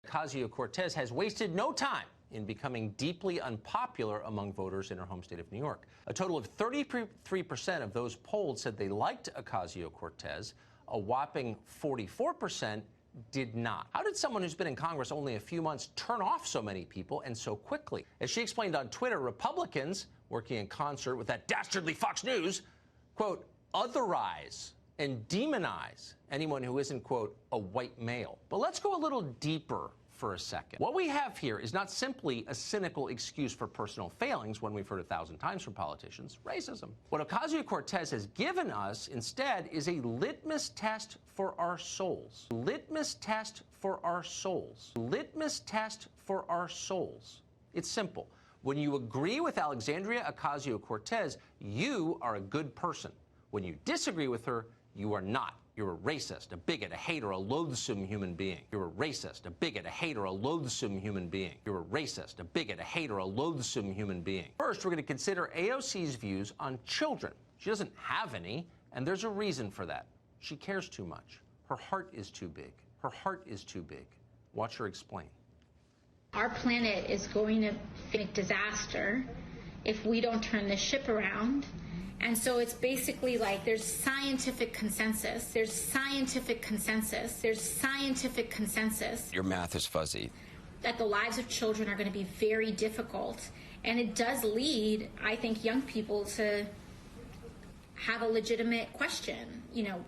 Ocasio-Cortez has wasted no time in becoming deeply unpopular among voters in her home state of New York. A total of 33% of those polled said they liked Ocasio-Cortez. A whopping 44% did not. How did someone who's been in Congress only a few months turn off so many people and so quickly? As she explained on Twitter, Republicans, working in concert with that dastardly Fox News, quote, otherize and demonize anyone who isn't, quote, a white male. But let's go a little deeper for a second. What we have here is not simply a cynical excuse for personal failings, one we've heard 1,000 times from politicians, racism. What Ocasio-Cortez has given us instead is a litmus test for our souls. Litmus test for our souls. Litmus test for our souls. It's simple. When you agree with Alexandria Ocasio-Cortez, you are a good person. When you disagree with her, you are not. You're a racist, a bigot, a hater, a loathsome human being. You're a racist, a bigot, a hater, a loathsome human being. You're a racist, a bigot, a hater, a loathsome human being. First, we're going to consider AOC's views on children. She doesn't have any, and there's a reason for that. She cares too much. Her heart is too big. Her heart is too big. Watch her explain. Our planet is going to face disaster if we don't turn this ship around. And so it's basically like there's scientific consensus, there's scientific consensus, there's scientific consensus. Your math is fuzzy. That the lives of children are going to be very difficult. And it does lead, I think, young people to have a legitimate question. You know,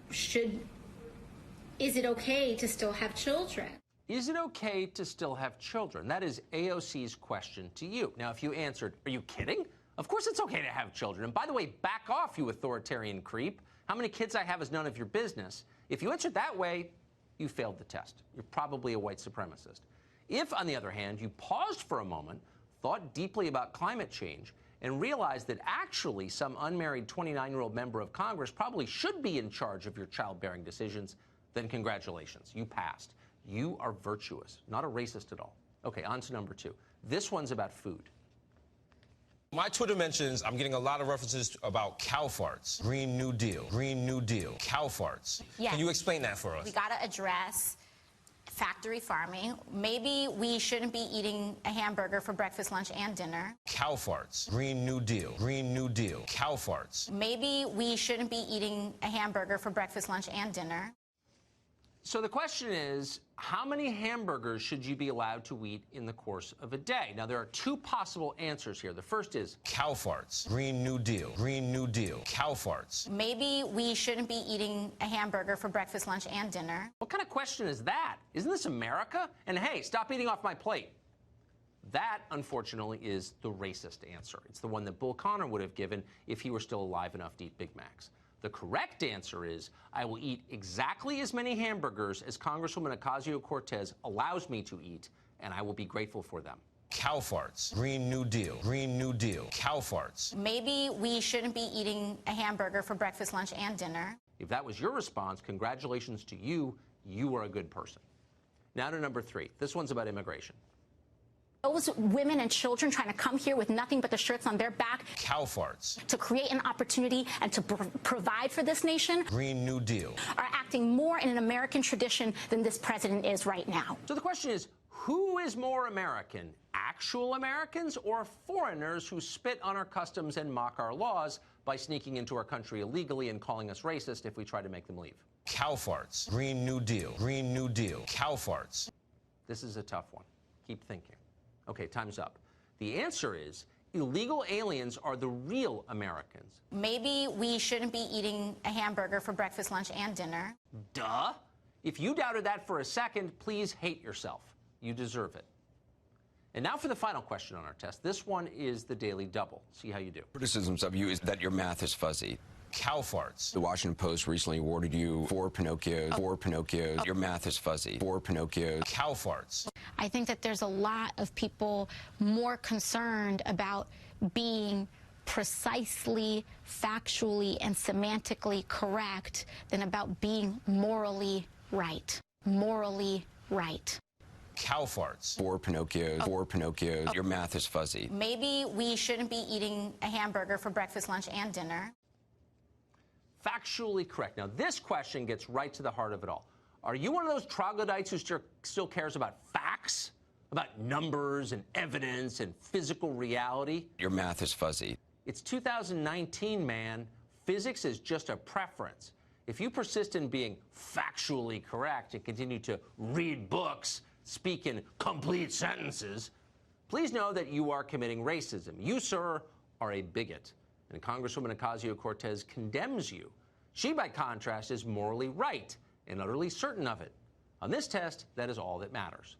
is it okay to still have children? Is it okay to still have children? That is AOC's question to you. Now, if you answered, are you kidding? Of course it's okay to have children. And by the way, back off, you authoritarian creep. How many kids I have is none of your business. If you answered that way, you failed the test. You're probably a white supremacist. If, on the other hand, you paused for a moment, thought deeply about climate change, and realized that actually some unmarried 29-year-old member of Congress probably should be in charge of your childbearing decisions, then congratulations, you passed. You are virtuous, not a racist at all. Okay, on to number two. This one's about food. My Twitter mentions, I'm getting a lot of references about cow farts. Green New Deal, Green New Deal, cow farts. Yes. Can you explain that for us? We got to address factory farming. Maybe we shouldn't be eating a hamburger for breakfast, lunch, and dinner. Cow farts. Green New Deal, Green New Deal, cow farts. Maybe we shouldn't be eating a hamburger for breakfast, lunch, and dinner. So the question is, how many hamburgers should you be allowed to eat in the course of a day? Now, there are two possible answers here. The first is cow farts. Green New Deal, Green New Deal, cow farts. Maybe we shouldn't be eating a hamburger for breakfast, lunch, and dinner. What kind of question is that? Isn't this America? And hey, stop eating off my plate. That, unfortunately, is the racist answer. It's the one that Bull Connor would have given if he were still alive enough to eat Big Macs. The correct answer is, I will eat exactly as many hamburgers as Congresswoman Ocasio-Cortez allows me to eat, and I will be grateful for them. Cow farts. Green New Deal, Green New Deal, cow farts. Maybe we shouldn't be eating a hamburger for breakfast, lunch, and dinner. If that was your response, congratulations to you. You are a good person. Now to number three. This one's about immigration. Those women and children trying to come here with nothing but the shirts on their back. Cow farts. To create an opportunity and to provide for this nation. Green New Deal. Are acting more in an American tradition than this president is right now. So the question is, who is more American? Actual Americans or foreigners who spit on our customs and mock our laws by sneaking into our country illegally and calling us racist if we try to make them leave? Cow farts. Green New Deal. Green New Deal. Cow farts. This is a tough one. Keep thinking. Okay, time's up. The answer is illegal aliens are the real Americans. Maybe we shouldn't be eating a hamburger for breakfast, lunch, and dinner. Duh. If you doubted that for a second, please hate yourself. You deserve it. And now for the final question on our test. This one is the Daily Double. See how you do. Criticisms of you is that your math is fuzzy. Cow farts. The Washington Post recently awarded you 4 Pinocchios. 4 Pinocchios. Your math is fuzzy. 4 Pinocchios. Cow farts. I think that there's a lot of people more concerned about being precisely, factually, and semantically correct than about being morally right. Morally right. Cow farts. 4 Pinocchios. 4 Pinocchios. Your math is fuzzy. Maybe we shouldn't be eating a hamburger for breakfast, lunch, and dinner. Factually correct. Now, this question gets right to the heart of it all. Are you one of those troglodytes who still cares about facts, about numbers and evidence and physical reality? Your math is fuzzy. It's 2019, man. Physics is just a preference. If you persist in being factually correct and continue to read books, speak in complete sentences, please know that you are committing racism. You, sir, are a bigot. And Congresswoman Ocasio-Cortez condemns you. She, by contrast, is morally right and utterly certain of it. On this test, that is all that matters.